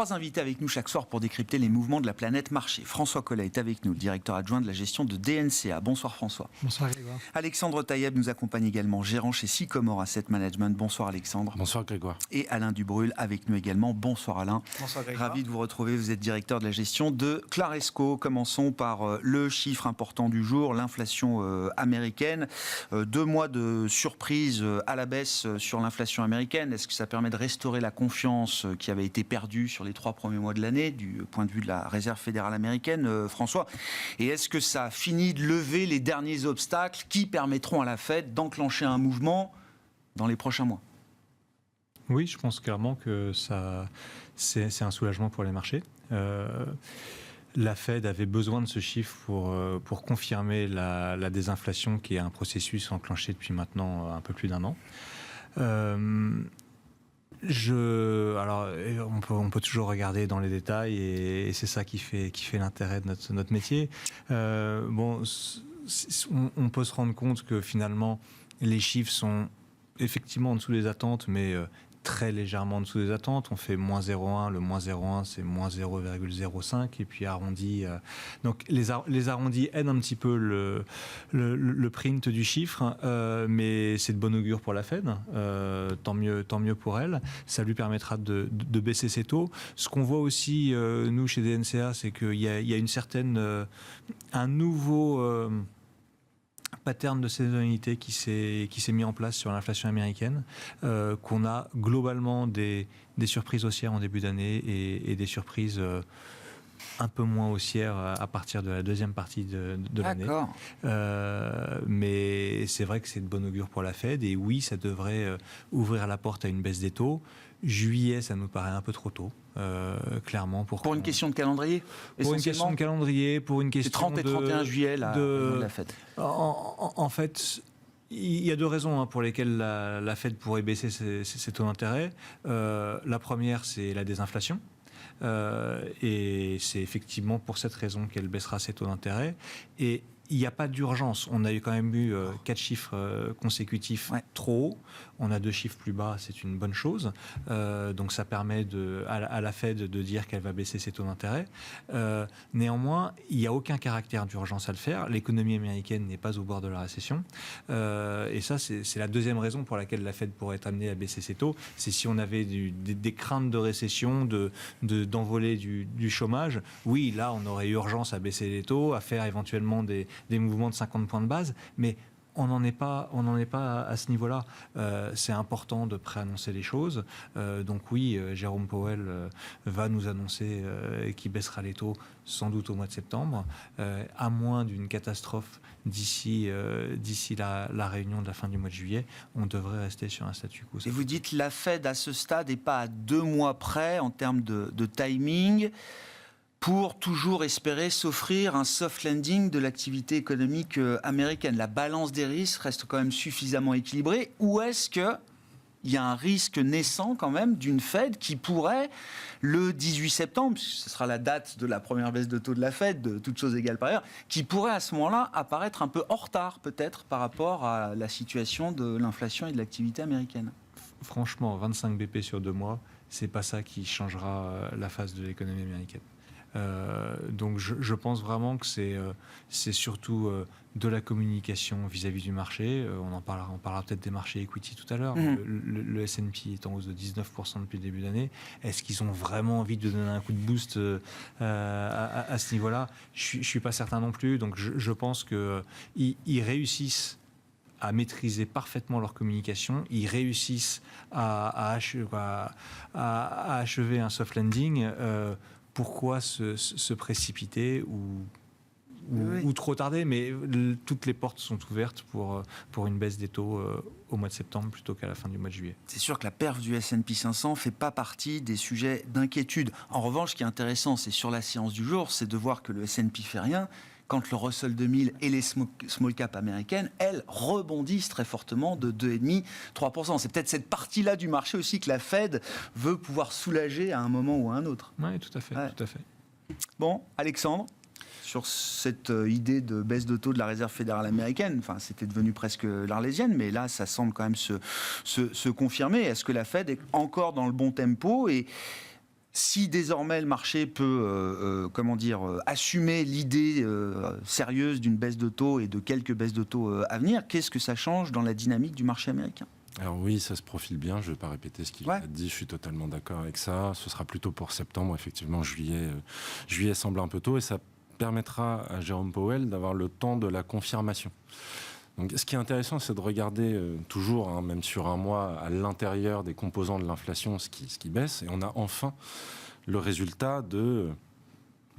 3 invités avec nous chaque soir pour décrypter les mouvements de la planète marché. François Collet est avec nous, le directeur adjoint de la gestion de DNCA. Bonsoir François. Bonsoir Grégoire. Alexandre Taïeb nous accompagne également, gérant chez Sycomore Asset Management. Bonsoir Alexandre. Bonsoir Grégoire. Et Alain Dubrul avec nous également. Bonsoir Alain. Bonsoir Grégoire. Ravi de vous retrouver, vous êtes directeur de la gestion de Claresco. Commençons par le chiffre important du jour, l'inflation américaine. 2 mois de surprise à la baisse sur l'inflation américaine. Est-ce que ça permet de restaurer la confiance qui avait été perdue sur les 3 premiers mois de l'année, du point de vue de la Réserve fédérale américaine, François? Et est-ce que ça a fini de lever les derniers obstacles qui permettront à la Fed d'enclencher un mouvement dans les prochains mois? Oui, je pense clairement que c'est un soulagement pour les marchés. La Fed avait besoin de ce chiffre pour confirmer la désinflation, qui est un processus enclenché depuis maintenant un peu plus d'1 an. Alors, on peut toujours regarder dans les détails et c'est ça qui fait l'intérêt de notre métier. On peut se rendre compte que finalement les chiffres sont effectivement en dessous des attentes, mais très légèrement en dessous des attentes. On fait moins 0,1, le moins 0,1 c'est moins 0,05 et puis arrondi. Donc les arrondis aident un petit peu le print du chiffre, mais c'est de bon augure pour la Fed. Tant mieux pour elle. Ça lui permettra de baisser ses taux. Ce qu'on voit aussi nous chez DNCA, c'est qu'il y a une certaine un nouveau pattern de saisonnalité qui s'est mis en place sur l'inflation américaine, qu'on a globalement des surprises haussières en début d'année et des surprises un peu moins haussières à partir de la deuxième partie de l'année. D'accord. Mais c'est vrai que c'est de bon augure pour la Fed et oui, ça devrait ouvrir la porte à une baisse des taux. Juillet, ça nous paraît un peu trop tôt, clairement. Pour une question de calendrier, pour une question de calendrier, pour une question 30 et 31 juillet, la Fed. En fait, il y a 2 raisons pour lesquelles la Fed pourrait baisser ses taux d'intérêt. La première, c'est la désinflation. Et c'est effectivement pour cette raison qu'elle baissera ses taux d'intérêt. Et il n'y a pas d'urgence. On a quand même eu 4 chiffres consécutifs trop hauts. On a 2 chiffres plus bas, c'est une bonne chose. Donc ça permet à la Fed de dire qu'elle va baisser ses taux d'intérêt. Néanmoins, il n'y a aucun caractère d'urgence à le faire. L'économie américaine n'est pas au bord de la récession. Et ça, c'est la deuxième raison pour laquelle la Fed pourrait être amenée à baisser ses taux. C'est si on avait des craintes de récession, d'envolée du chômage. Oui, là, on aurait urgence à baisser les taux, à faire éventuellement des mouvements de 50 points de base, mais on n'en est pas à ce niveau-là. C'est important de préannoncer les choses. Donc oui, Jérôme Powell va nous annoncer qu'il baissera les taux sans doute au mois de septembre, à moins d'une catastrophe d'ici la réunion de la fin du mois de juillet. On devrait rester sur un statu quo. Et vous dites la Fed à ce stade n'est pas à 2 mois près en termes de timing pour toujours espérer s'offrir un soft landing de l'activité économique américaine. La balance des risques reste quand même suffisamment équilibrée. Ou est-ce qu'il y a un risque naissant quand même d'une Fed qui pourrait, le 18 septembre, puisque ce sera la date de la première baisse de taux de la Fed, de toutes choses égales par ailleurs, qui pourrait à ce moment-là apparaître un peu en retard peut-être par rapport à la situation de l'inflation et de l'activité américaine? Franchement, 25 BP sur 2 mois, c'est pas ça qui changera la face de l'économie américaine. Donc je pense vraiment que c'est surtout de la communication vis-à-vis du marché. On parlera peut-être des marchés equity tout à l'heure. Le S&P est en hausse de 19% depuis le début d'année. Est-ce qu'ils ont vraiment envie de donner un coup de boost à ce niveau-là? Je suis pas certain non plus. Donc je pense qu'ils réussissent à maîtriser parfaitement leur communication, ils réussissent à achever un soft landing. Pourquoi se précipiter ou trop tarder, mais toutes les portes sont ouvertes pour une baisse des taux au mois de septembre plutôt qu'à la fin du mois de juillet. C'est sûr que la perf du S&P 500 ne fait pas partie des sujets d'inquiétude. En revanche, ce qui est intéressant, c'est sur la séance du jour, c'est de voir que le S&P fait rien, quand le Russell 2000 et les small cap américaines, elles, rebondissent très fortement de 2,5-3%. C'est peut-être cette partie-là du marché aussi que la Fed veut pouvoir soulager à un moment ou à un autre. Oui, tout à fait. Tout à fait. Bon, Alexandre, sur cette idée de baisse de taux de la Réserve fédérale américaine, enfin, c'était devenu presque l'arlésienne, mais là, ça semble quand même se confirmer. Est-ce que la Fed est encore dans le bon tempo et si désormais le marché peut assumer l'idée sérieuse d'une baisse de taux et de quelques baisses de taux à venir, qu'est-ce que ça change dans la dynamique du marché américain ? Alors oui, ça se profile bien, je ne vais pas répéter ce qu'il a dit, je suis totalement d'accord avec ça. Ce sera plutôt pour septembre, effectivement, juillet semble un peu tôt et ça permettra à Jérôme Powell d'avoir le temps de la confirmation. Donc, ce qui est intéressant, c'est de regarder toujours, même sur un mois, à l'intérieur des composants de l'inflation, ce qui baisse. Et on a enfin le résultat de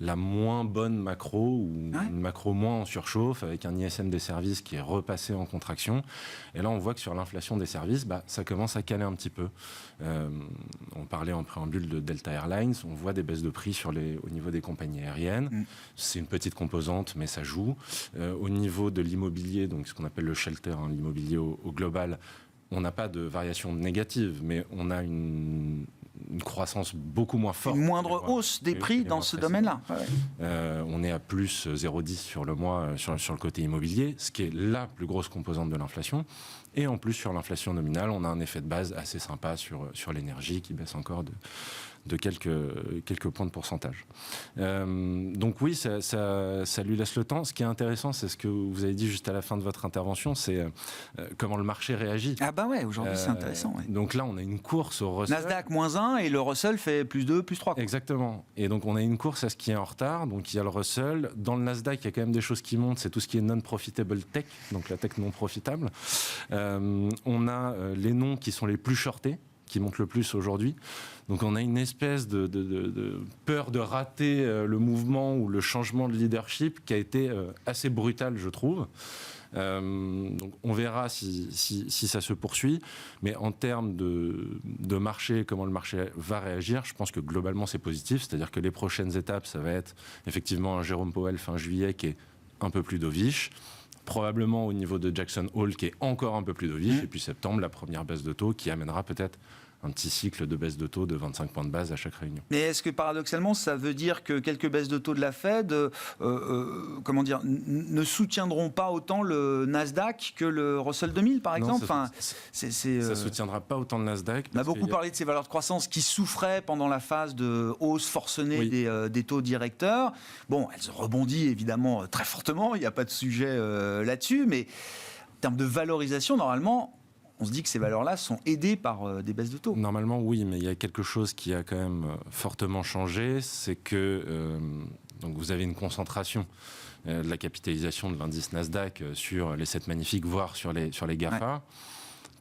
la moins bonne macro, ou une macro moins en surchauffe, avec un ISM des services qui est repassé en contraction. Et là, on voit que sur l'inflation des services, ça commence à caler un petit peu. On parlait en préambule de Delta Airlines, on voit des baisses de prix au niveau des compagnies aériennes. C'est une petite composante, mais ça joue. Au niveau de l'immobilier, donc ce qu'on appelle le shelter, l'immobilier au global, on n'a pas de variation négative, mais on a une croissance beaucoup moins forte. Une moindre hausse des prix dans ce domaine-là. On est à plus 0,10 sur le mois sur le côté immobilier, ce qui est la plus grosse composante de l'inflation. Et en plus, sur l'inflation nominale, on a un effet de base assez sympa sur l'énergie qui baisse encore de quelques points de pourcentage. Donc oui, ça lui laisse le temps. Ce qui est intéressant, c'est ce que vous avez dit juste à la fin de votre intervention, c'est comment le marché réagit. Ah bah ouais, aujourd'hui c'est intéressant. Ouais. Donc là, on a une course au Russell. Nasdaq -1 et le Russell fait +2, +3. Quoi. Exactement. Et donc on a une course à ce qui est en retard. Donc il y a le Russell. Dans le Nasdaq, il y a quand même des choses qui montent. C'est tout ce qui est non-profitable tech, donc la tech non profitable. On a les noms qui sont les plus shortés, qui montent le plus aujourd'hui. Donc on a une espèce de peur de rater le mouvement ou le changement de leadership qui a été assez brutal, je trouve. Donc on verra si ça se poursuit. Mais en termes de marché, comment le marché va réagir, je pense que globalement c'est positif. C'est-à-dire que les prochaines étapes, ça va être effectivement un Jérôme Powell fin juillet qui est un peu plus dovish. Probablement au niveau de Jackson Hole qui est encore un peu plus dovish. Et puis septembre, la première baisse de taux qui amènera peut-être un petit cycle de baisse de taux de 25 points de base à chaque réunion. Mais est-ce que paradoxalement, ça veut dire que quelques baisses de taux de la Fed ne soutiendront pas autant le Nasdaq que le Russell 2000, par exemple? Ça ne soutiendra pas autant le Nasdaq. On a beaucoup parlé de ces valeurs de croissance qui souffraient pendant la phase de hausse forcenée des taux directeurs. Bon, elles ont rebondi évidemment très fortement, il n'y a pas de sujet là-dessus, mais en termes de valorisation, normalement, on se dit que ces valeurs-là sont aidées par des baisses de taux. Normalement, oui, mais il y a quelque chose qui a quand même fortement changé, c'est que donc vous avez une concentration de la capitalisation de l'indice Nasdaq sur les 7 magnifiques, voire sur les GAFA,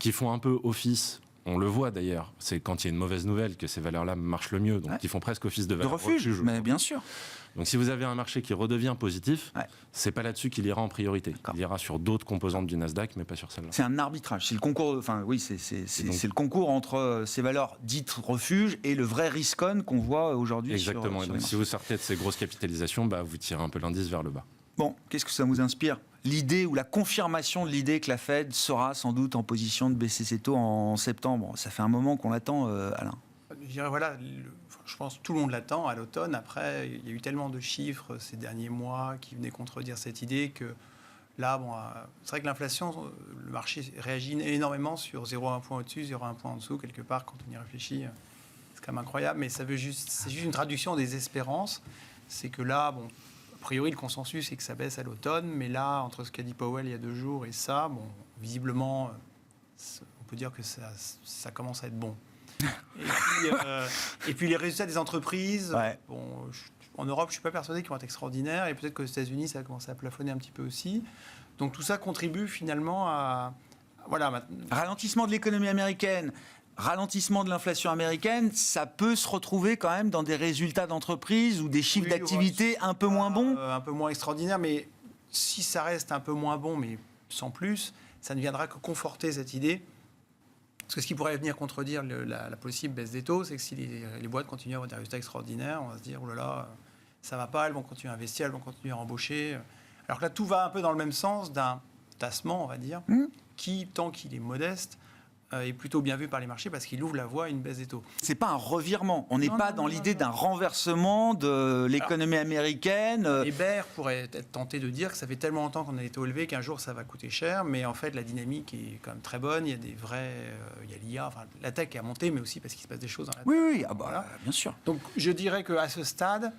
qui font un peu office. On le voit d'ailleurs, c'est quand il y a une mauvaise nouvelle que ces valeurs-là marchent le mieux, donc ils font presque office de valeur refuge. Mais bien sûr. Donc si vous avez un marché qui redevient positif, c'est pas là-dessus qu'il ira en priorité. Il ira sur d'autres composantes du Nasdaq, mais pas sur celle-là. C'est un arbitrage. C'est le concours. Enfin oui, c'est le concours entre ces valeurs dites refuge et le vrai risk-on qu'on voit aujourd'hui. Exactement. Sur donc si vous sortez de ces grosses capitalisations, vous tirez un peu l'indice vers le bas. Bon, qu'est-ce que ça vous inspire ? L'idée ou la confirmation de l'idée que la Fed sera sans doute en position de baisser ses taux en septembre. Ça fait un moment qu'on l'attend, Alain. Je dirais, je pense que tout le monde l'attend à l'automne. Après, il y a eu tellement de chiffres ces derniers mois qui venaient contredire cette idée que là, c'est vrai que l'inflation, le marché réagit énormément sur 0,1 point au-dessus, 0,1 point en dessous, quelque part, quand on y réfléchit. C'est quand même incroyable, mais c'est juste une traduction des espérances. C'est que là, a priori, le consensus est que ça baisse à l'automne, mais là, entre ce qu'a dit Powell il y a 2 jours et ça, visiblement, on peut dire que ça commence à être bon. Et puis les résultats des entreprises, en Europe, je ne suis pas persuadé qu'ils vont être extraordinaires, et peut-être qu'aux États-Unis, ça a commencé à plafonner un petit peu aussi. Donc tout ça contribue finalement à... Ralentissement de l'économie américaine, ralentissement de l'inflation américaine, ça peut se retrouver quand même dans des résultats d'entreprise ou des chiffres d'activité un peu moins bons. Un peu moins extraordinaires, mais si ça reste un peu moins bon, mais sans plus, ça ne viendra que conforter cette idée. Parce que ce qui pourrait venir contredire la possible baisse des taux, c'est que si les boîtes continuent à avoir des résultats extraordinaires, on va se dire, oh là là, ça ne va pas, elles vont continuer à investir, elles vont continuer à embaucher. Alors que là, tout va un peu dans le même sens d'un tassement, on va dire, qui, tant qu'il est modeste, est plutôt bien vu par les marchés parce qu'il ouvre la voie à une baisse des taux. C'est pas un revirement. On n'est pas dans l'idée d'un renversement de l'économie américaine. Les bears pourraient être tentés de dire que ça fait tellement longtemps qu'on a des taux élevés qu'un jour ça va coûter cher, mais en fait la dynamique est quand même très bonne. Il y a des vrais, il y a l'IA, enfin la tech a monté, mais aussi parce qu'il se passe des choses dans la tech. Oui, Voilà. bien sûr. Donc je dirais qu'à ce stade,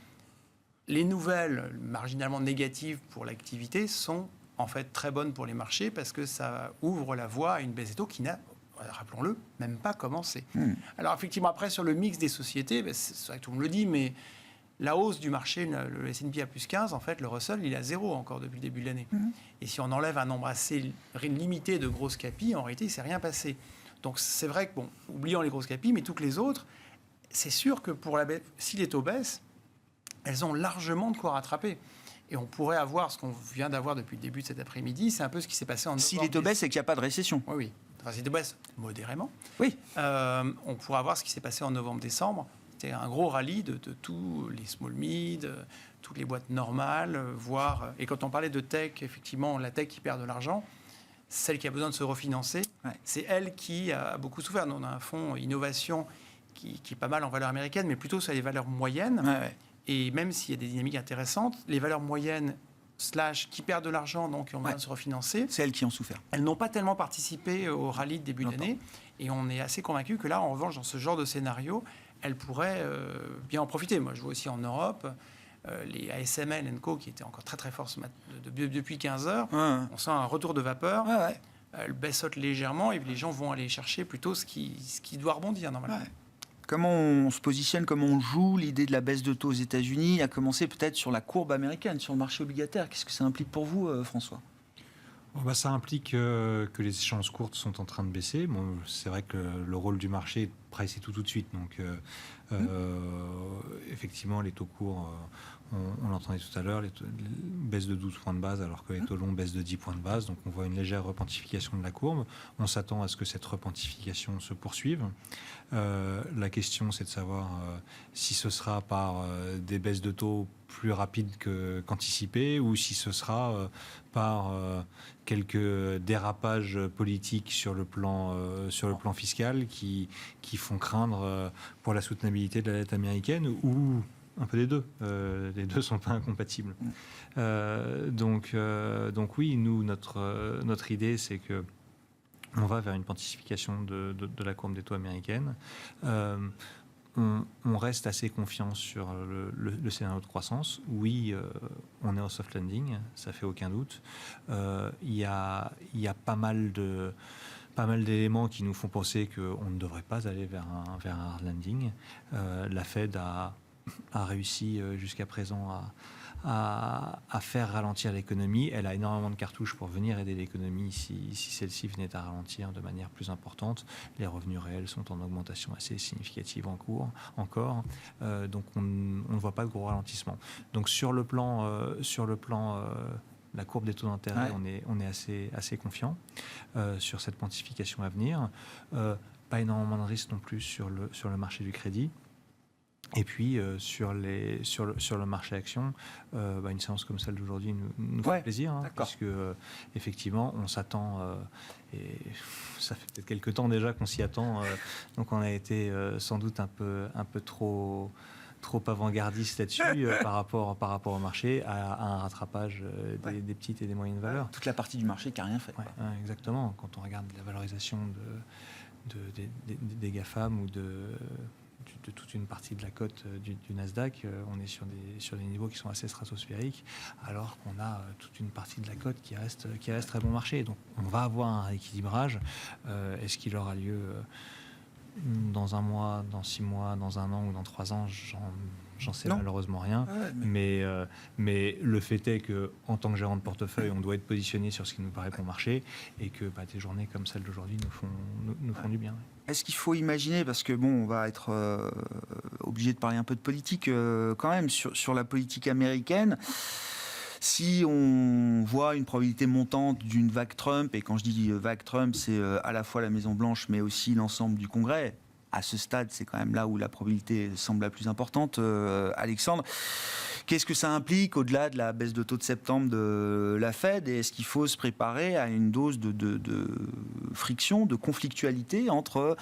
les nouvelles marginalement négatives pour l'activité sont en fait très bonnes pour les marchés parce que ça ouvre la voie à une baisse des taux qui n'a, rappelons-le, même pas commencé. Alors effectivement, après, sur le mix des sociétés, c'est vrai que tout le monde le dit, mais la hausse du marché, le S&P à plus 15, en fait, le Russell, il est à 0 encore depuis le début de l'année. Et si on enlève un nombre assez limité de grosses capis, en réalité, il ne s'est rien passé. Donc c'est vrai que, bon, oublions les grosses capis, mais toutes les autres, c'est sûr que pour si les taux baissent, elles ont largement de quoi rattraper. Et on pourrait avoir ce qu'on vient d'avoir depuis le début de cet après-midi, c'est un peu ce qui s'est passé en novembre. Si les taux baissent, c'est qu'il n'y a pas de récession. Oui. Enfin, si les taux baissent modérément. Oui. On pourrait avoir ce qui s'est passé en novembre-décembre. C'était un gros rallye de tous les small mid, toutes les boîtes normales, voire... Et quand on parlait de tech, effectivement, la tech qui perd de l'argent, celle qui a besoin de se refinancer, c'est elle qui a beaucoup souffert. Nous, on a un fonds innovation qui est pas mal en valeur américaine, mais plutôt sur les valeurs moyennes. Et même s'il y a des dynamiques intéressantes, les valeurs moyennes qui perdent de l'argent, donc ont besoin de se refinancer. C'est elles qui ont souffert. Elles n'ont pas tellement participé au rallye de début d'année. Et on est assez convaincu que là, en revanche, dans ce genre de scénario, elles pourraient bien en profiter. Moi, je vois aussi en Europe les ASML & Co qui étaient encore très très forts depuis 15 heures. On sent un retour de vapeur. Elles baissottent légèrement et les gens vont aller chercher plutôt ce qui doit rebondir normalement. Comment on se positionne, comment on joue l'idée de la baisse de taux aux États-Unis, à commencer peut-être sur la courbe américaine, sur le marché obligataire. Qu'est-ce que ça implique pour vous, François ? Ça implique que les échéances courtes sont en train de baisser. Bon, c'est vrai que le rôle du marché est de pricer tout de suite. Donc, effectivement, les taux courts, on l'entendait tout à l'heure, les baissent de 12 points de base alors que les taux longs baissent de 10 points de base. Donc, on voit une légère repentification de la courbe. On s'attend à ce que cette repentification se poursuive. La question, c'est de savoir si ce sera par des baisses de taux plus rapides qu'anticipées ou si ce sera par quelques dérapages politiques sur le plan fiscal qui font craindre pour la soutenabilité de la dette américaine ou un peu des deux. Les deux ne sont pas incompatibles. Donc oui, nous, notre idée, c'est que on va vers une pontification de la courbe des taux américaine. On reste assez confiant sur le scénario de croissance. Oui, on est au soft landing, ça fait aucun doute. Il y a pas mal d'éléments qui nous font penser qu'on ne devrait pas aller vers un hard landing. La Fed a réussi jusqu'à présent à faire ralentir l'économie. Elle a énormément de cartouches pour venir aider l'économie si celle-ci venait à ralentir de manière plus importante. Les revenus réels sont en augmentation assez significative encore. Donc on ne voit pas de gros ralentissement. Donc sur le plan la courbe des taux d'intérêt, on est assez confiant sur cette pontification à venir. Pas énormément de risques non plus sur le marché du crédit. Et puis sur le marché action, une séance comme celle d'aujourd'hui nous fait plaisir, puisque effectivement on s'attend, et ça fait peut-être quelques temps déjà qu'on s'y attend, donc on a été sans doute un peu trop avant-gardiste là-dessus par rapport au marché, à un rattrapage des petites et des moyennes valeurs. Toute la partie du marché qui n'a rien fait. Exactement. Quand on regarde la valorisation des GAFAM ou de toute une partie de la cote du Nasdaq, on est sur des niveaux qui sont assez stratosphériques, alors qu'on a toute une partie de la cote qui reste très bon marché. Donc on va avoir un rééquilibrage. Est-ce qu'il aura lieu dans un mois, dans 6 mois, dans 1 an ou dans 3 ans? J'en sais malheureusement rien. Mais le fait est qu'en tant que gérant de portefeuille, on doit être positionné sur ce qui nous paraît bon marché et que des journées comme celle d'aujourd'hui nous font du bien. Est-ce qu'il faut imaginer, parce que on va être obligé de parler un peu de politique quand même, sur la politique américaine, si on voit une probabilité montante d'une vague Trump, et quand je dis vague Trump, c'est à la fois la Maison-Blanche, mais aussi l'ensemble du Congrès. À ce stade, c'est quand même là où la probabilité semble la plus importante. Alexandre, Qu'est-ce que ça implique au-delà de la baisse de taux de septembre de la Fed, et est-ce qu'il faut se préparer à une dose de friction, de conflictualité entre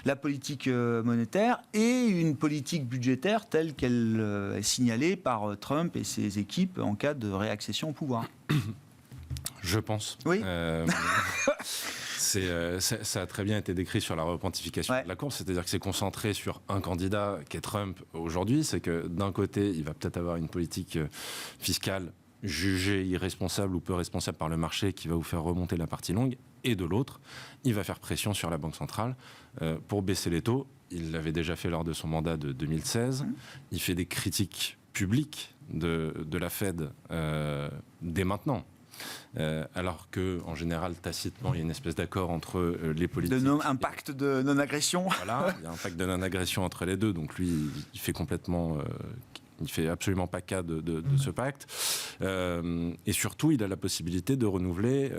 la politique monétaire et une politique budgétaire telle qu'elle est signalée par Trump et ses équipes en cas de réaccession au pouvoir? Je pense. Oui. Ça a très bien été décrit sur la repentification Ouais. de la course, c'est-à-dire que c'est concentré sur un candidat qui est Trump aujourd'hui. C'est que d'un côté, il va peut-être avoir une politique fiscale jugée irresponsable ou peu responsable par le marché qui va vous faire remonter la partie longue, et de l'autre, il va faire pression sur la Banque centrale pour baisser les taux. Il l'avait déjà fait lors de son mandat de 2016. Il fait des critiques publiques de la Fed dès maintenant. Alors qu'en général, tacitement, il y a une espèce d'accord entre les politiques. Un pacte de non-agression. Voilà, il y a un pacte de non-agression entre les deux. Donc lui, il fait complètement... il fait absolument pas cas de ce pacte. Et surtout, il a la possibilité de renouveler,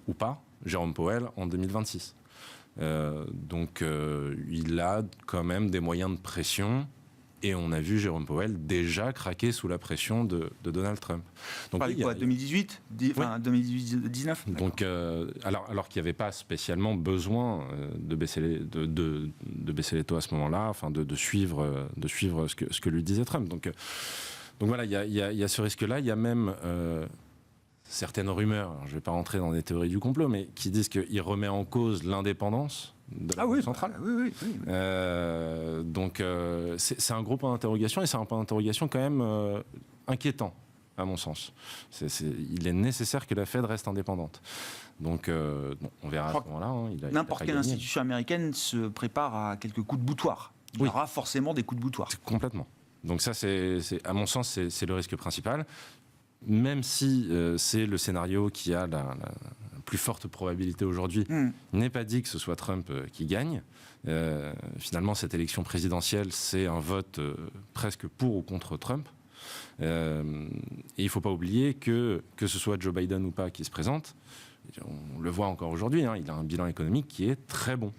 ou pas, Jérôme Powell en 2026. Donc il a quand même des moyens de pression. Et on a vu Jérôme Powell déjà craquer sous la pression de Donald Trump. Donc, Parlait quoi, 2018 enfin, 2019. Donc, alors qu'il n'y avait pas spécialement besoin de baisser les taux à ce moment-là, enfin de suivre ce que lui disait Trump. Donc voilà, il y a ce risque-là. Il y a même certaines rumeurs, alors je ne vais pas rentrer dans des théories du complot, mais qui disent qu'il remet en cause l'indépendance de la Banque centrale. Oui. Donc c'est un gros point d'interrogation, et c'est un point d'interrogation quand même inquiétant, à mon sens. Il est nécessaire que la Fed reste indépendante. Donc on verra à ce moment-là. N'importe quelle institution américaine se prépare à quelques coups de boutoir. Il y aura forcément des coups de boutoir. Complètement. Donc ça, à mon sens, c'est le risque principal. Même si c'est le scénario qui a la plus forte probabilité aujourd'hui, il n'est pas dit que ce soit Trump qui gagne. Finalement, cette élection présidentielle, c'est un vote presque pour ou contre Trump. Et il ne faut pas oublier que ce soit Joe Biden ou pas qui se présente, on le voit encore aujourd'hui, il a un bilan économique qui est très bon.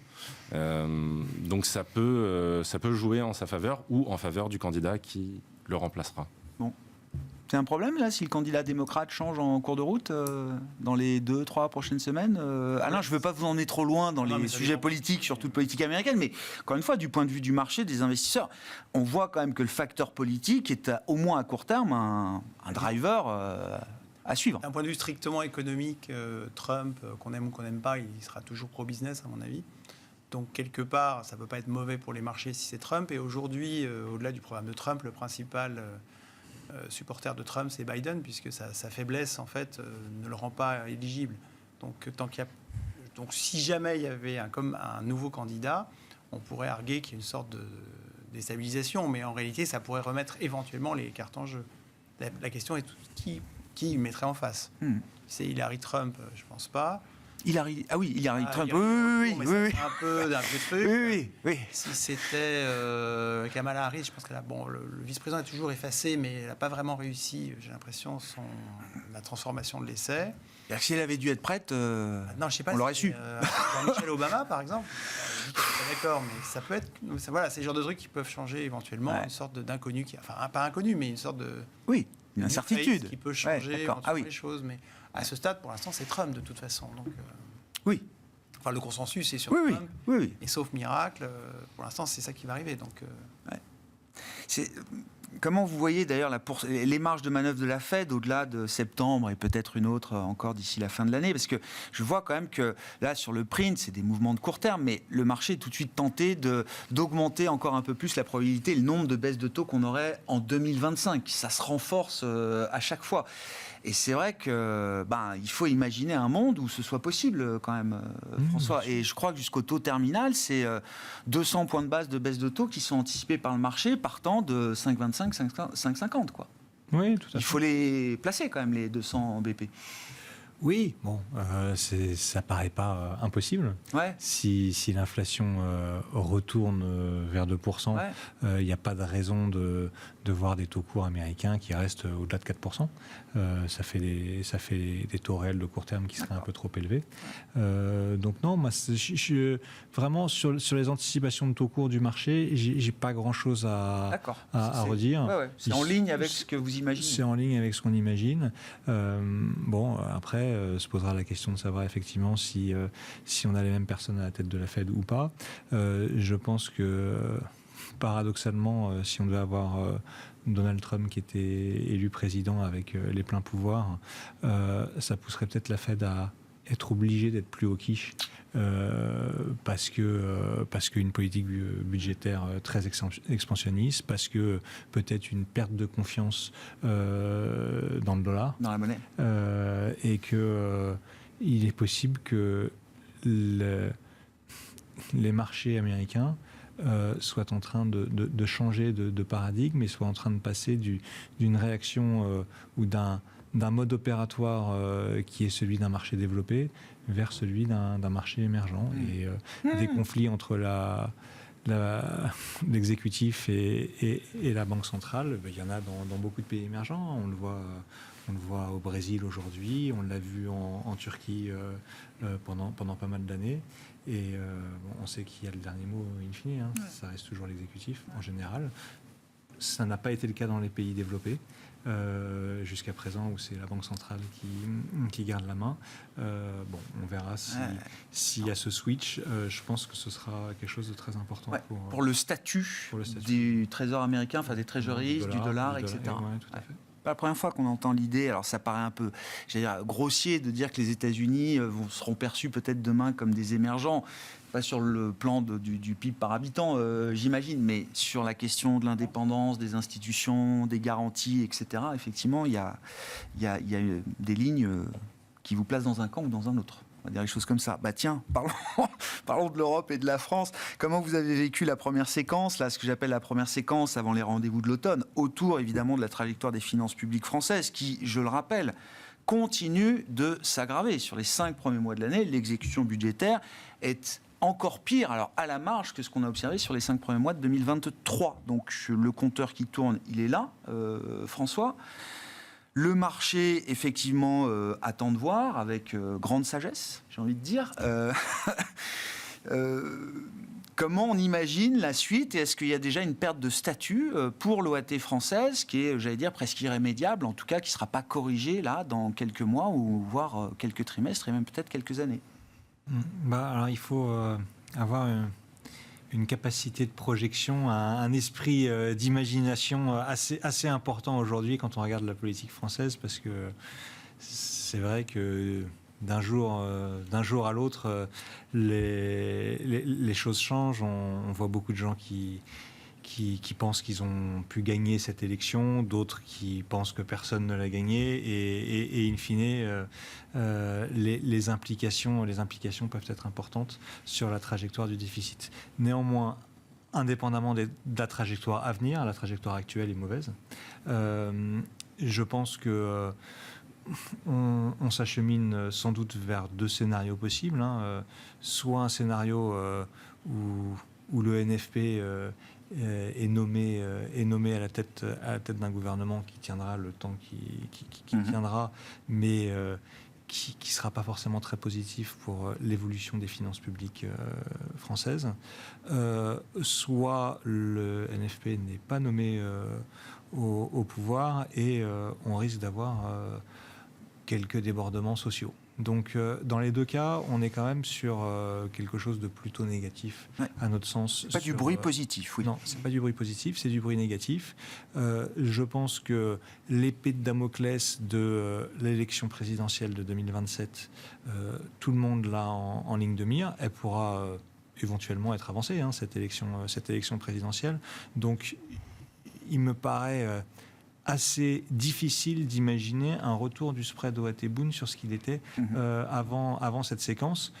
Donc ça peut jouer en sa faveur ou en faveur du candidat qui le remplacera. Bon. C'est un problème, là, si le candidat démocrate change en cours de route dans les 2-3 prochaines semaines Alain, je ne veux pas vous emmener trop loin dans les sujets politiques, surtout de politique américaine, mais encore une fois, du point de vue du marché, des investisseurs, on voit quand même que le facteur politique est, au moins à court terme, un driver à suivre. D'un point de vue strictement économique, Trump, qu'on aime ou qu'on n'aime pas, il sera toujours pro-business, à mon avis. Donc, quelque part, ça ne peut pas être mauvais pour les marchés si c'est Trump. Et aujourd'hui, au-delà du programme de Trump, le principal supporter de Trump, c'est Biden, puisque sa faiblesse, en fait, ne le rend pas éligible. Donc, si jamais il y avait comme un nouveau candidat, on pourrait arguer qu'il y a une sorte de déstabilisation, mais en réalité, ça pourrait remettre éventuellement les cartes en jeu. La question est qui mettrait en face. C'est Hillary Trump, je ne pense pas. Hillary Trump, oui. Un peu d'un truc. Oui. Si c'était Kamala Harris, je pense qu'elle a, le vice-président est toujours effacé, mais elle n'a pas vraiment réussi, j'ai l'impression, la transformation de l'essai. Si elle avait dû être prête, non, je sais pas, on l'aurait su. Michelle Obama, par exemple, je suis pas d'accord, mais ça peut être. Voilà, c'est le genre de trucs qui peuvent changer éventuellement, une sorte d'inconnu, enfin pas inconnu, mais une sorte de. Oui, une incertitude qui peut changer les choses, mais à ce stade, pour l'instant, c'est Trump de toute façon. Donc, oui. Enfin, le consensus est sur Trump. Oui. Et sauf miracle, pour l'instant, c'est ça qui va arriver. Donc, comment vous voyez d'ailleurs les marges de manœuvre de la Fed au-delà de septembre et peut-être une autre encore d'ici la fin de l'année? Parce que je vois quand même que là, sur le print, c'est des mouvements de court terme, mais le marché est tout de suite tenté d'augmenter encore un peu plus la probabilité, le nombre de baisses de taux qu'on aurait en 2025. Ça se renforce à chaque fois. Et c'est vrai que il faut imaginer un monde où ce soit possible quand même, François. Et je crois que jusqu'au taux terminal, c'est 200 points de base de baisse de taux qui sont anticipés par le marché partant de 5,25, 5,50 quoi. Oui, tout à fait. Il faut les placer quand même, les 200 BP. Oui, bon, ça paraît pas impossible. Ouais. Si l'inflation retourne vers 2%, il n'y a pas de raison de voir des taux courts américains qui restent au-delà de 4%. Ça fait des taux réels de court terme qui seraient un peu trop élevés. Donc non, moi, vraiment sur les anticipations de taux courts du marché, j'ai pas grand-chose à redire. Ouais. C'est en ligne avec ce que vous imaginez. C'est en ligne avec ce qu'on imagine. Bon, après, se posera la question de savoir effectivement si on a les mêmes personnes à la tête de la Fed ou pas. Je pense que paradoxalement, si on devait avoir Donald Trump qui était élu président avec les pleins pouvoirs, ça pousserait peut-être la Fed à être obligée d'être plus au quiche parce qu'une politique budgétaire très expansionniste, parce que peut-être une perte de confiance dans le dollar, dans la monnaie, et que il est possible que les marchés américains soient en train de changer de paradigme et soient en train de passer d'une réaction ou d'un mode opératoire qui est celui d'un marché développé vers celui d'un marché émergent. Et des conflits entre l'exécutif et la banque centrale, il y en a dans beaucoup de pays émergents. On le voit au Brésil aujourd'hui, on l'a vu en Turquie pendant pas mal d'années. Et on sait qui a le dernier mot in fine, ça reste toujours l'exécutif en général. Ça n'a pas été le cas dans les pays développés jusqu'à présent, où c'est la Banque centrale qui garde la main. On verra s'il y a ce switch. Je pense que ce sera quelque chose de très important pour le statut du Trésor américain, enfin des treasuries, du dollar, etc. Tout à fait. Pas la première fois qu'on entend l'idée, alors ça paraît un peu grossier de dire que les États-Unis seront perçus peut-être demain comme des émergents, pas sur le plan du PIB par habitant, j'imagine, mais sur la question de l'indépendance, des institutions, des garanties, etc. Effectivement, il y a des lignes qui vous placent dans un camp ou dans un autre. On va dire les choses comme ça. Tiens, parlons de l'Europe et de la France. Comment vous avez vécu la première séquence, ce que j'appelle la première séquence avant les rendez-vous de l'automne, autour évidemment de la trajectoire des finances publiques françaises, qui, je le rappelle, continue de s'aggraver. Sur les 5 premiers mois de l'année, l'exécution budgétaire est encore pire, alors à la marge, que ce qu'on a observé sur les 5 premiers mois de 2023. Donc le compteur qui tourne, il est là, François. Le marché, effectivement, attend de voir avec grande sagesse, j'ai envie de dire. Comment on imagine la suite, et est-ce qu'il y a déjà une perte de statut pour l'OAT française qui est, j'allais dire, presque irrémédiable, en tout cas qui ne sera pas corrigée là dans quelques mois ou voire quelques trimestres et même peut-être quelques années? Alors il faut avoir une capacité de projection, un esprit d'imagination assez important aujourd'hui quand on regarde la politique française, parce que c'est vrai que d'un jour à l'autre, les choses changent. On voit beaucoup de gens qui pensent qu'ils ont pu gagner cette élection, d'autres qui pensent que personne ne l'a gagnée, et in fine, les implications peuvent être importantes sur la trajectoire du déficit. Néanmoins, indépendamment de la trajectoire à venir, la trajectoire actuelle est mauvaise. Je pense que on s'achemine sans doute vers 2 scénarios possibles. Soit un scénario où le NFP est nommé à la tête d'un gouvernement qui tiendra le temps qui tiendra, mais qui ne sera pas forcément très positif pour l'évolution des finances publiques françaises. Soit le NFP n'est pas nommé au pouvoir et on risque d'avoir quelques débordements sociaux. Donc, dans les 2 cas, on est quand même sur quelque chose de plutôt négatif, à notre sens. Pas du bruit positif, oui. Non, c'est pas du bruit positif, c'est du bruit négatif. Je pense que l'épée de Damoclès de l'élection présidentielle de 2027, tout le monde l'a en ligne de mire. Elle pourra éventuellement être avancée, cette élection présidentielle. Donc, il me paraît assez difficile d'imaginer un retour du spread OAT-Bund sur ce qu'il était avant cette séquence.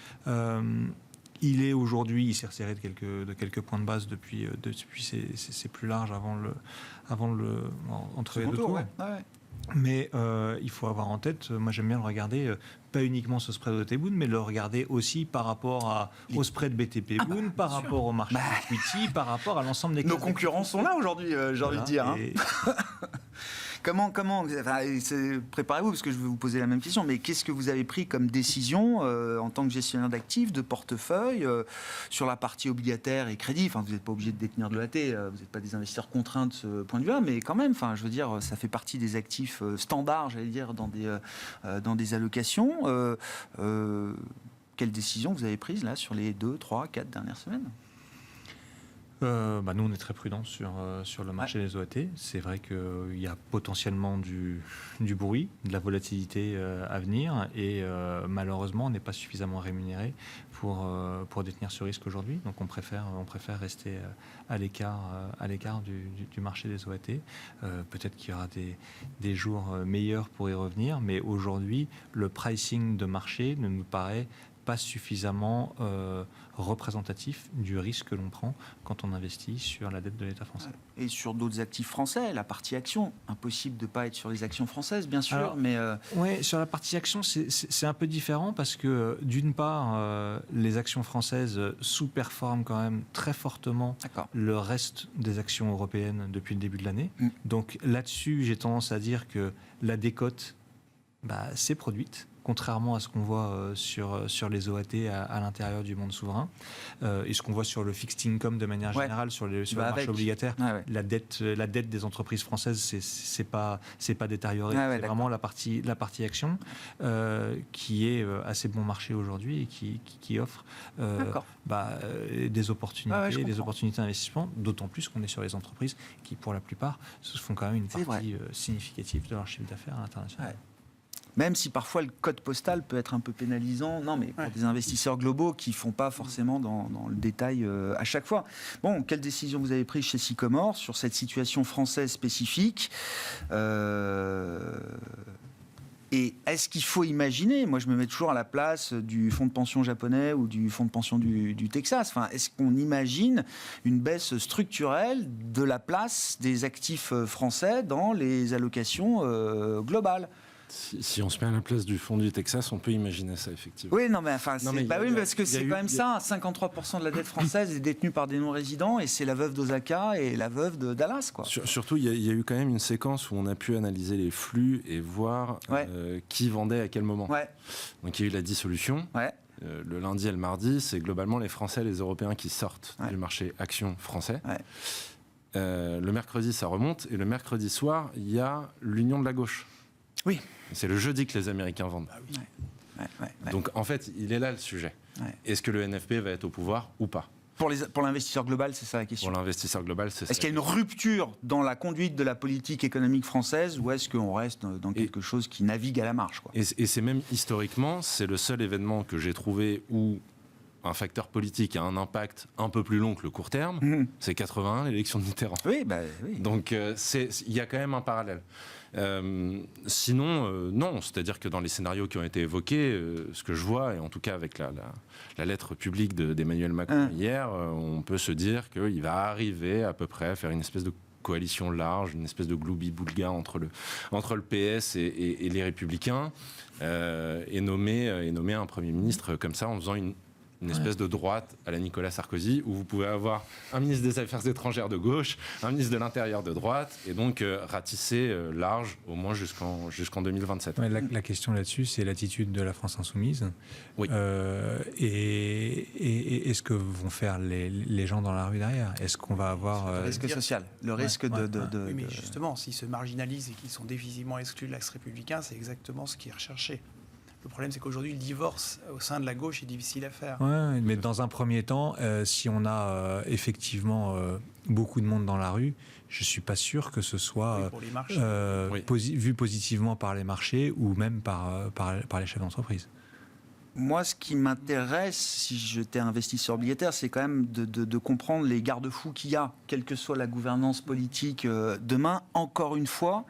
Il est aujourd'hui, il s'est resserré de quelques points de base depuis c'est plus large entre les 2 tours. Mais il faut avoir en tête, moi j'aime bien le regarder, pas uniquement ce spread de T-Boone, mais le regarder aussi par rapport au spread BTP-Boone, par rapport au marché equity, par rapport à l'ensemble des Nos concurrents sont là aujourd'hui, j'ai envie de dire. Hein. Comment préparez-vous, parce que je vais vous poser la même question, mais qu'est-ce que vous avez pris comme décision en tant que gestionnaire d'actifs, de portefeuille, sur la partie obligataire et crédit? Enfin, vous n'êtes pas obligé de détenir de l'AT, vous n'êtes pas des investisseurs contraints de ce point de vue-là, mais quand même, enfin, je veux dire, ça fait partie des actifs standards, j'allais dire, dans des allocations. Quelle décision vous avez prise là sur les 2, 3, 4 dernières semaines? Nous, on est très prudents sur le marché des OAT. C'est vrai qu'il y a potentiellement du bruit, de la volatilité à venir, et malheureusement, on n'est pas suffisamment rémunéré pour détenir ce risque aujourd'hui. Donc, on préfère rester à l'écart du marché des OAT. Peut-être qu'il y aura des jours meilleurs pour y revenir, mais aujourd'hui, le pricing de marché ne nous paraît pas suffisamment représentatif du risque que l'on prend quand on investit sur la dette de l'État français. Et sur d'autres actifs français, la partie action, impossible de ne pas être sur les actions françaises, bien sûr. Alors, mais oui, sur la partie action, c'est un peu différent parce que d'une part, les actions françaises sous-performent quand même très fortement le reste des actions européennes depuis le début de l'année. Donc là-dessus, j'ai tendance à dire que la décote s'est produite, contrairement à ce qu'on voit sur les OAT à l'intérieur du monde souverain, et ce qu'on voit sur le fixed income de manière générale, sur le marché obligataire. La dette des entreprises françaises, c'est pas détérioré. C'est vraiment la partie action qui est assez bon marché aujourd'hui et qui offre des opportunités, d'investissement, d'autant plus qu'on est sur les entreprises qui, pour la plupart, se font quand même une partie significative de leur chiffre d'affaires à l'international. Ouais. Même si parfois le code postal peut être un peu pénalisant, pour des investisseurs globaux qui ne font pas forcément dans le détail à chaque fois. Bon, quelle décision vous avez prise chez Sycomore sur cette situation française spécifique et est-ce qu'il faut imaginer, moi je me mets toujours à la place du fonds de pension japonais ou du fonds de pension du Texas, est-ce qu'on imagine une baisse structurelle de la place des actifs français dans les allocations globales ? Si on se met à la place du fonds du Texas, on peut imaginer ça, effectivement. Oui, parce que c'est quand même ça, 53% de la dette française est détenue par des non-résidents, et c'est la veuve d'Osaka et la veuve de Dallas, quoi. Surtout, il y a eu quand même une séquence où on a pu analyser les flux et voir qui vendait à quel moment. Ouais. Donc il y a eu la dissolution. Ouais. Le lundi et le mardi, c'est globalement les Français et les Européens qui sortent du marché action français. Ouais. Le mercredi, ça remonte, et le mercredi soir, il y a l'union de la gauche. Oui. C'est le jeudi que les Américains vendent. Ah oui. Donc en fait, il est là le sujet. Ouais. Est-ce que le NFP va être au pouvoir ou pas ? Pour l'investisseur global, c'est ça la question. Pour l'investisseur global, c'est ça. Est-ce qu'il y a une rupture dans la conduite de la politique économique française, ou est-ce qu'on reste dans quelque chose qui navigue à la marge, quoi ? Et c'est même historiquement, c'est le seul événement que j'ai trouvé où un facteur politique a un impact un peu plus long que le court terme. C'est 81, l'élection de Mitterrand. Oui. Donc il y a quand même un parallèle. Sinon, non. C'est-à-dire que dans les scénarios qui ont été évoqués, ce que je vois, et en tout cas avec la lettre publique d'Emmanuel Macron hier, on peut se dire qu'il va arriver à peu près à faire une espèce de coalition large, une espèce de gloubi-boulga entre le PS et les Républicains, et nommer un Premier ministre comme ça en faisant une espèce de droite à la Nicolas Sarkozy, où vous pouvez avoir un ministre des Affaires étrangères de gauche, un ministre de l'Intérieur de droite, et donc ratisser large, au moins jusqu'en 2027. Ouais, la question là-dessus, c'est l'attitude de la France insoumise. Oui. Et est-ce que vont faire les gens dans la rue derrière ? Est-ce qu'on va avoir... Le risque social, le risque de... Oui, mais justement, s'ils se marginalisent et qu'ils sont définitivement exclus de l'axe républicain, c'est exactement ce qui est recherché. Le problème, c'est qu'aujourd'hui, le divorce au sein de la gauche est difficile à faire. Oui, mais dans un premier temps, si on a effectivement beaucoup de monde dans la rue, je ne suis pas sûr que ce soit vu positivement par les marchés ou même par les chefs d'entreprise. Moi, ce qui m'intéresse, si j'étais investisseur obligataire, c'est quand même de comprendre les garde-fous qu'il y a, quelle que soit la gouvernance politique demain. Encore une fois,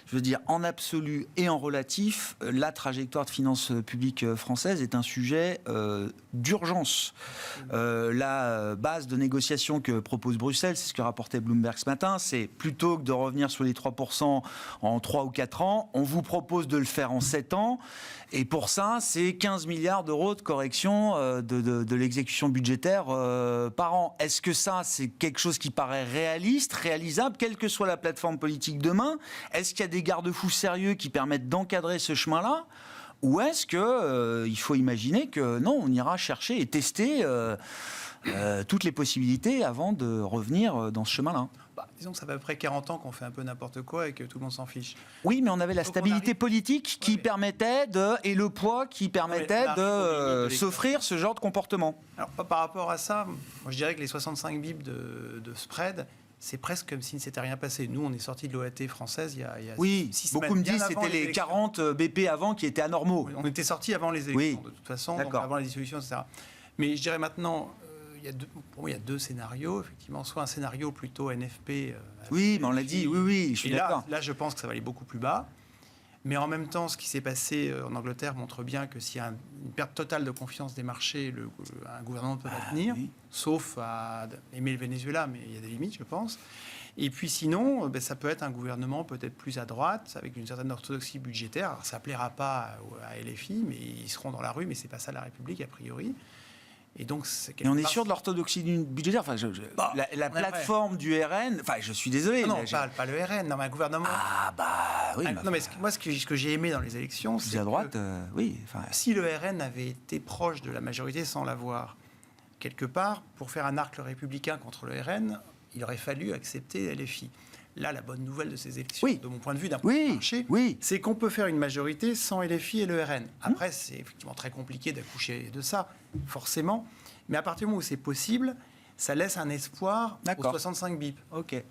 je veux dire, en absolu et en relatif, la trajectoire de finances publiques françaises est un sujet d'urgence. La base de négociation que propose Bruxelles, c'est ce que rapportait Bloomberg ce matin, c'est plutôt que de revenir sur les 3% en 3 ou 4 ans, on vous propose de le faire en 7 ans. Et pour ça, c'est 15 milliards d'euros de correction de l'exécution budgétaire par an. Est-ce que ça, c'est quelque chose qui paraît réaliste, réalisable, quelle que soit la plateforme politique demain? Est-ce qu'il y a des garde-fous sérieux qui permettent d'encadrer ce chemin-là? Ou est-ce qu'il faut imaginer que non, on ira chercher et tester toutes les possibilités avant de revenir dans ce chemin-là? Disons que ça fait à peu près 40 ans qu'on fait un peu n'importe quoi et que tout le monde s'en fiche. Oui, mais on avait la stabilité politique qui permettait et le poids qui permettait de s'offrir ce genre de comportement. Alors, par rapport à ça, moi je dirais que les 65 bips de spread, c'est presque comme s'il ne s'était rien passé. Nous, on est sorti de l'OAT française il y a oui, 6 semaines. Beaucoup me disent que c'était les 40 BP avant qui étaient anormaux. On était sorti avant les élections, de toute façon, donc avant la dissolution, etc. Mais je dirais maintenant... pour moi, il y a deux scénarios, effectivement. Soit un scénario plutôt NFP. Oui, mais on l'a dit, oui, je suis d'accord. Là, je pense que ça va aller beaucoup plus bas. Mais en même temps, ce qui s'est passé en Angleterre montre bien que s'il y a une perte totale de confiance des marchés, un gouvernement ne peut pas tenir, sauf à aimer le Venezuela, mais il y a des limites, je pense. Et puis sinon, ça peut être un gouvernement peut-être plus à droite, avec une certaine orthodoxie budgétaire. Alors, ça ne plaira pas à LFI, mais ils seront dans la rue, mais ce n'est pas ça la République, a priori. Et donc, on est sûr de l'orthodoxie budgétaire. Enfin, la plateforme du RN. Enfin, je suis désolé. Non, pas le RN, non, mais un gouvernement. Ah bah oui. Non, mais moi, ce que j'ai aimé dans les élections, c'est à droite, oui. Si le RN avait été proche de la majorité sans l'avoir, quelque part, pour faire un arc républicain contre le RN, il aurait fallu accepter LFI. Là, la bonne nouvelle de ces élections, de mon point de vue, d'un point de vue marché, c'est qu'on peut faire une majorité sans LFI et le RN. Après, c'est effectivement très compliqué d'accoucher de ça, forcément. Mais à partir du moment où c'est possible, ça laisse un espoir aux 65 bips. Ok.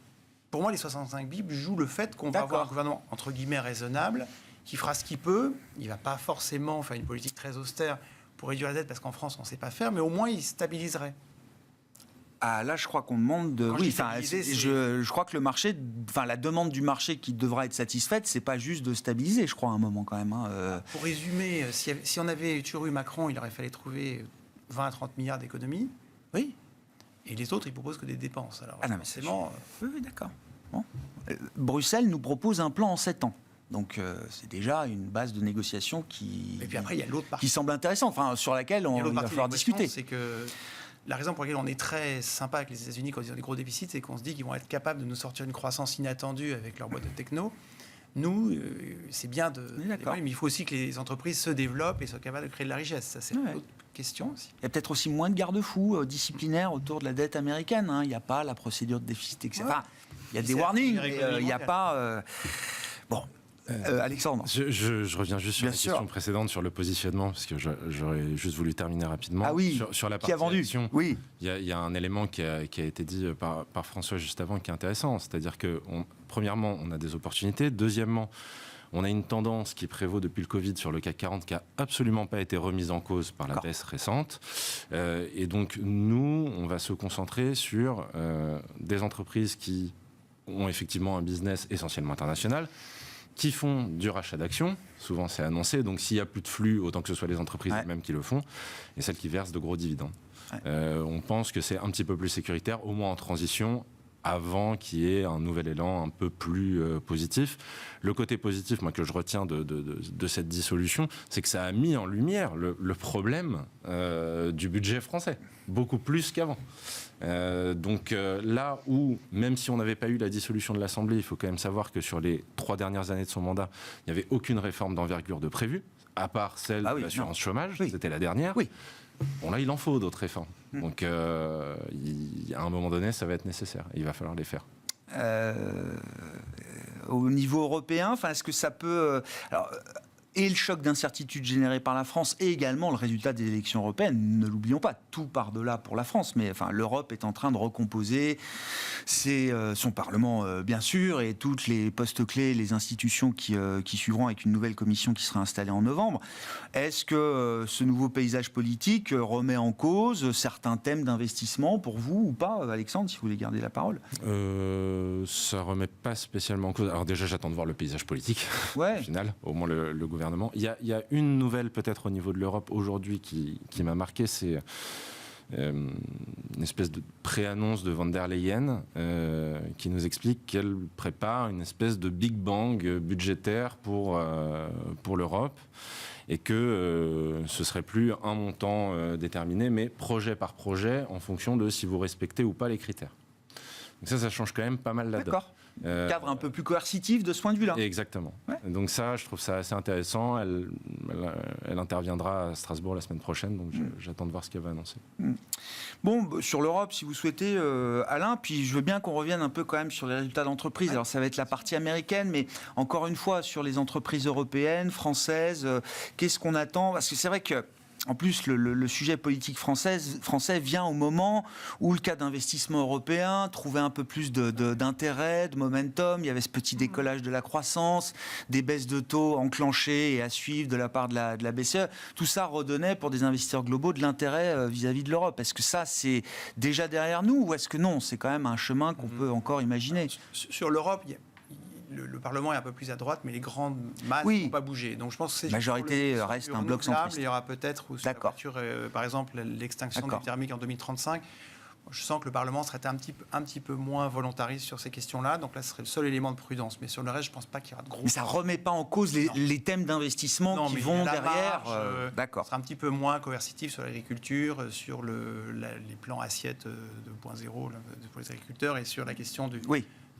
Pour moi, les 65 bips jouent le fait qu'on va avoir un gouvernement, entre guillemets, raisonnable, qui fera ce qu'il peut. Il ne va pas forcément faire une politique très austère pour réduire la dette, parce qu'en France, on ne sait pas faire, mais au moins, il stabiliserait. Ah, là, je crois qu'on demande de. Oui, je crois que le marché, la demande du marché qui devra être satisfaite, c'est pas juste de stabiliser, je crois, à un moment quand même. Pour résumer, si on avait toujours eu Macron, il aurait fallu trouver 20 à 30 milliards d'économies. Oui. Et les autres, ils proposent que des dépenses. Alors, non, mais oui, d'accord. Bon. Bruxelles nous propose un plan en 7 ans. Donc, c'est déjà une base de négociation qui. Et puis après, il y a l'autre partie. Qui semble intéressante, sur laquelle il va falloir discuter. C'est que. La raison pour laquelle on est très sympa avec les États-Unis quand ils ont des gros déficits, c'est qu'on se dit qu'ils vont être capables de nous sortir une croissance inattendue avec leur boîte de techno. Nous, c'est bien mais il faut aussi que les entreprises se développent et soient capables de créer de la richesse. Ça, c'est une autre question aussi. Il y a peut-être aussi moins de garde-fous disciplinaires autour de la dette américaine. Il n'y a pas la procédure de déficit, etc. Enfin, il y a des warnings, mais il n'y a pas... Bon. Alexandre. Je reviens juste sur la question précédente sur le positionnement, parce que j'aurais juste voulu terminer rapidement. Ah oui, sur la qui a vendu action. Oui. Il y a un élément qui a été dit par François juste avant qui est intéressant, c'est-à-dire que premièrement, on a des opportunités. Deuxièmement, on a une tendance qui prévaut depuis le Covid sur le CAC 40 qui n'a absolument pas été remise en cause par la baisse récente. Et donc, nous, on va se concentrer sur des entreprises qui ont effectivement un business essentiellement international, qui font du rachat d'actions, souvent c'est annoncé, donc s'il n'y a plus de flux, autant que ce soit les entreprises elles-mêmes qui le font, et celles qui versent de gros dividendes. On pense que c'est un petit peu plus sécuritaire, au moins en transition, avant qu'il y ait un nouvel élan un peu plus positif. Le côté positif, moi, que je retiens de cette dissolution, c'est que ça a mis en lumière le problème du budget français, beaucoup plus qu'avant. Donc là où, même si on n'avait pas eu la dissolution de l'Assemblée, il faut quand même savoir que sur les 3 dernières années de son mandat, il n'y avait aucune réforme d'envergure de prévue, à part celle de l'assurance chômage, c'était la dernière. Oui. Bon, là, il en faut d'autres réformes. Donc, à un moment donné, ça va être nécessaire. Il va falloir les faire. Au niveau européen, est-ce que ça peut... et le choc d'incertitude généré par la France et également le résultat des élections européennes. Ne l'oublions pas, tout part de là pour la France, mais enfin, l'Europe est en train de recomposer son Parlement, bien sûr, et toutes les postes clés, les institutions qui suivront avec une nouvelle commission qui sera installée en novembre. Est-ce que ce nouveau paysage politique remet en cause certains thèmes d'investissement pour vous ou pas, Alexandre, si vous voulez garder la parole? Ça remet pas spécialement en cause. Alors déjà, j'attends de voir le paysage politique, Ouais. au final, au moins le gouvernement. Il y a une nouvelle peut-être au niveau de l'Europe aujourd'hui qui m'a marqué, c'est une espèce de pré-annonce de von der Leyen qui nous explique qu'elle prépare une espèce de Big Bang budgétaire pour l'Europe et que ce serait plus un montant déterminé, mais projet par projet en fonction de si vous respectez ou pas les critères. Donc ça change quand même pas mal la donne. D'accord. Cadre un peu plus coercitif de ce point de vue-là. Exactement. Ouais. Donc ça, je trouve ça assez intéressant. Elle interviendra à Strasbourg la semaine prochaine, donc j'attends de voir ce qu'elle va annoncer. Bon, sur l'Europe, si vous souhaitez, Alain, puis je veux bien qu'on revienne un peu quand même sur les résultats d'entreprise. Alors ça va être la partie américaine, mais encore une fois, sur les entreprises européennes, françaises, qu'est-ce qu'on attend? Parce que c'est vrai que en plus, le sujet politique français vient au moment où le cas d'investissement européen trouvait un peu plus d'intérêt, de momentum. Il y avait ce petit décollage de la croissance, des baisses de taux enclenchées et à suivre de la part de la BCE. Tout ça redonnait pour des investisseurs globaux de l'intérêt vis-à-vis de l'Europe. Est-ce que ça, c'est déjà derrière nous ou est-ce que non? C'est quand même un chemin qu'on peut encore imaginer. Sur l'Europe, le Parlement est un peu plus à droite, mais les grandes masses n'ont pas bougé. Donc je pense que c'est la majorité reste un bloc centriste. Il y aura peut-être, sur la voiture, par exemple, l'extinction du thermique en 2035. Je sens que le Parlement serait un petit peu moins volontariste sur ces questions-là. Donc là, ce serait le seul élément de prudence. Mais sur le reste, je ne pense pas qu'il y aura de gros... Mais ça ne remet pas en cause les thèmes d'investissement qui vont derrière. D'accord. Ce sera un petit peu moins coercitif sur l'agriculture, sur les plans assiettes 2.0 pour les agriculteurs et sur la question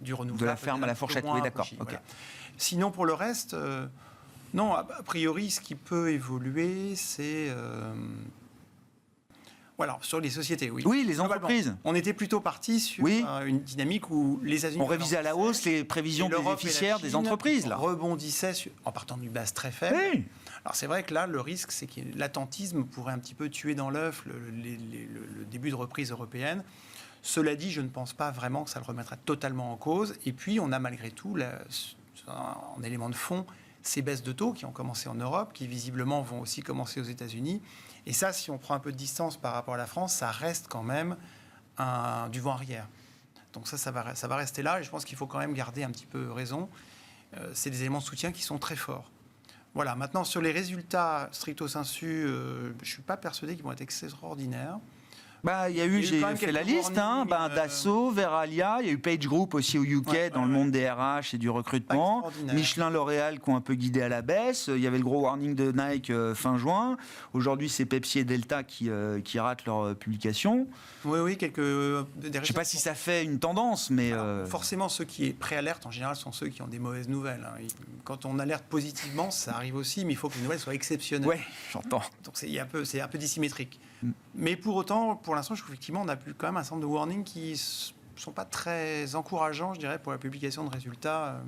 du renouvelable. De la ferme à la fourchette, oui, d'accord. Okay. Voilà. Sinon, pour le reste, non, a priori, ce qui peut évoluer, c'est... Voilà, sur les sociétés, oui. Oui, les entreprises. On était plutôt parti sur une dynamique où les États-Unis... On révisait à la hausse les prévisions bénéficiaires des entreprises, là. Rebondissaient en partant d'une base très faible. Oui. Alors c'est vrai que là, le risque, c'est que l'attentisme pourrait un petit peu tuer dans l'œuf le début de reprise européenne. Cela dit, je ne pense pas vraiment que ça le remettra totalement en cause. Et puis, on a malgré tout, en élément de fond, ces baisses de taux qui ont commencé en Europe, qui visiblement vont aussi commencer aux États-Unis. Et ça, si on prend un peu de distance par rapport à la France, ça reste quand même du vent arrière. Donc ça va rester là. Et je pense qu'il faut quand même garder un petit peu raison. C'est des éléments de soutien qui sont très forts. Voilà. Maintenant, sur les résultats stricto sensu, je ne suis pas persuadé qu'ils vont être extraordinaires. Il y a eu, j'ai fait la liste, Dassault, Veralia, il y a eu PageGroup aussi au UK dans le monde des RH et du recrutement, Michelin, L'Oréal qui ont un peu guidé à la baisse, il y avait le gros warning de Nike fin juin, aujourd'hui c'est Pepsi et Delta qui ratent leur publication. Oui, quelques... Je ne sais pas si ça fait une tendance, mais... Forcément, ceux qui préalertent en général sont ceux qui ont des mauvaises nouvelles. Quand on alerte positivement, ça arrive aussi, mais il faut que les nouvelles soient exceptionnelles. Oui, j'entends. Donc c'est un peu dissymétrique. Mais pour autant, pour l'instant, je trouve qu'effectivement, on a plus quand même un certain nombre de warnings qui ne sont pas très encourageants, je dirais, pour la publication de résultats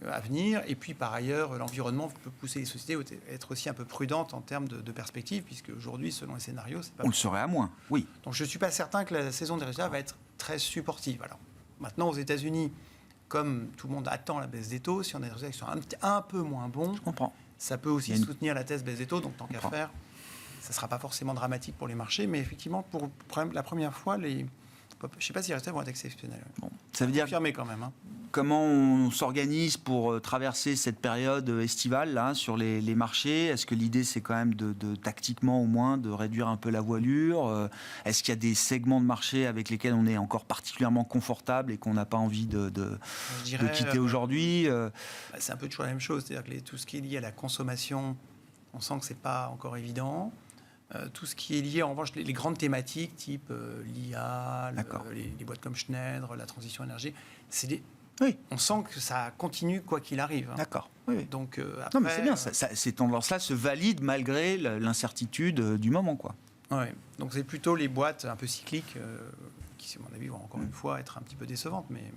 à venir. Et puis, par ailleurs, l'environnement peut pousser les sociétés à être aussi un peu prudentes en termes de perspective, puisque aujourd'hui, selon les scénarios, c'est pas... On le serait à moins, oui. Donc, je ne suis pas certain que la saison des résultats va être très supportive. Alors, maintenant, aux États-Unis, comme tout le monde attend la baisse des taux, si on a des résultats qui sont un peu moins bons, je comprends. Ça peut aussi soutenir la thèse baisse des taux, donc tant qu'à faire... Ça ne sera pas forcément dramatique pour les marchés, mais effectivement, pour la première fois, je ne sais pas si les résultats vont être exceptionnels. Bon, ça veut dire confirmé quand même. Comment on s'organise pour traverser cette période estivale là, sur les marchés? Est-ce que l'idée, c'est quand même tactiquement au moins, de réduire un peu la voilure? Est-ce qu'il y a des segments de marché avec lesquels on est encore particulièrement confortable et qu'on n'a pas envie de quitter aujourd'hui? C'est un peu toujours la même chose. C'est-à-dire que tout ce qui est lié à la consommation, on sent que ce n'est pas encore évident. Tout ce qui est lié, en revanche, les grandes thématiques, type l'IA, les boîtes comme Schneider, la transition énergétique, on sent que ça continue quoi qu'il arrive. D'accord. Oui. Donc, après, non, mais c'est bien, ces tendances-là se valident malgré l'incertitude du moment, quoi. Ouais. Donc c'est plutôt les boîtes un peu cycliques qui, à mon avis, vont encore une fois être un petit peu décevantes. Mais...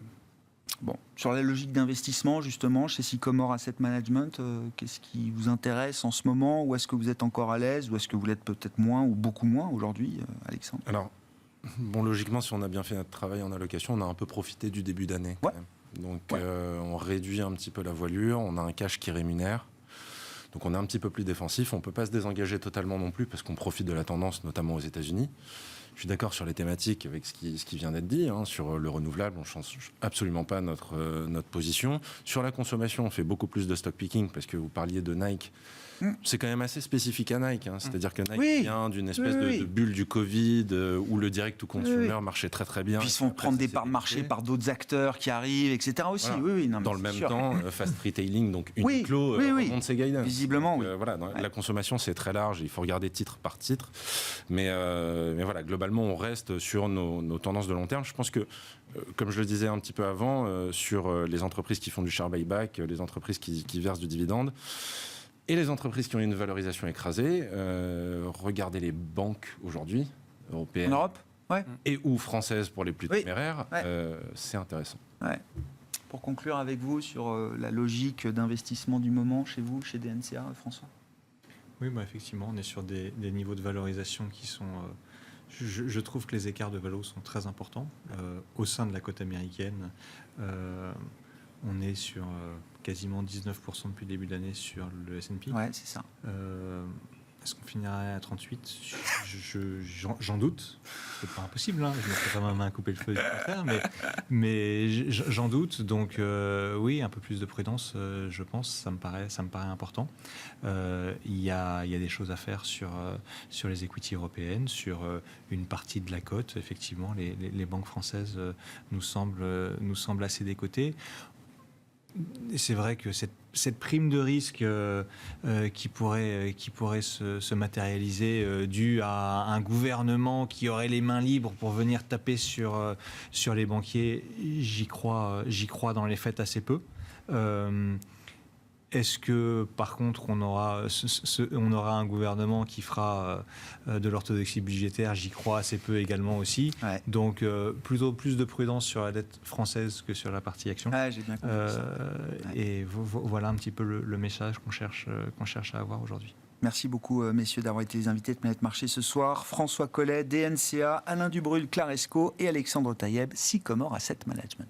Bon, sur la logique d'investissement, justement, chez Sycomore Asset Management, qu'est-ce qui vous intéresse en ce moment? Ou est-ce que vous êtes encore à l'aise? Ou est-ce que vous l'êtes peut-être moins ou beaucoup moins aujourd'hui, Alexandre? Alors, bon, logiquement, si on a bien fait notre travail en allocation, on a un peu profité du début d'année. Ouais. Donc, on réduit un petit peu la voilure, on a un cash qui rémunère. Donc, on est un petit peu plus défensif. On ne peut pas se désengager totalement non plus parce qu'on profite de la tendance, notamment aux États-Unis. Je suis d'accord sur les thématiques avec ce qui vient d'être dit. Sur le renouvelable, on ne change absolument pas notre position. Sur la consommation, on fait beaucoup plus de stock picking parce que vous parliez de Nike. C'est quand même assez spécifique à Nike. C'est-à-dire que Nike vient d'une espèce de bulle du Covid où le direct-to-consumer marchait très très bien. Puis ils se font prendre des parts de marché par d'autres acteurs qui arrivent, etc. aussi. Voilà. Non, dans le même temps, fast retailing, donc Uniqlo remonte ses guidances. Visiblement, donc, voilà, la consommation, c'est très large. Il faut regarder titre par titre. Mais voilà, globalement, on reste sur nos tendances de long terme. Je pense que, comme je le disais un petit peu avant, sur les entreprises qui font du share buyback, les entreprises qui versent du dividende, et les entreprises qui ont une valorisation écrasée, regardez les banques aujourd'hui, européennes en Europe, et ou françaises pour les plus téméraires, c'est intéressant. Ouais. Pour conclure avec vous sur la logique d'investissement du moment chez vous, chez DNCA, François? Oui, effectivement, on est sur des niveaux de valorisation qui sont... Je trouve que les écarts de valo sont très importants. Au sein de la côte américaine, on est sur quasiment 19% depuis le début de l'année sur le S&P. Ouais, c'est ça. Est-ce qu'on finirait à 38? J'en doute. C'est pas impossible, hein. Je ne mettrai pas ma main à couper le feu du contraire, mais j'en doute. Donc oui, un peu plus de prudence, je pense, ça me paraît important. Il y a des choses à faire sur les equities européennes, sur une partie de la cote. Effectivement, les banques françaises nous semblent assez décotées. C'est vrai que cette prime de risque qui pourrait se matérialiser due à un gouvernement qui aurait les mains libres pour venir taper sur les banquiers, j'y crois dans les faits assez peu. Est-ce que, par contre, on aura un gouvernement qui fera de l'orthodoxie budgétaire? J'y crois assez peu également aussi. Ouais. Donc, plutôt plus de prudence sur la dette française que sur la partie action. J'ai bien compris ça. Ouais. Et voilà un petit peu le message qu'on cherche à avoir aujourd'hui. Merci beaucoup, messieurs, d'avoir été les invités de Planète Marché ce soir. François Collet, DNCA, Alain Dubrul, Claresco et Alexandre Taïeb, Sycomore Asset Management.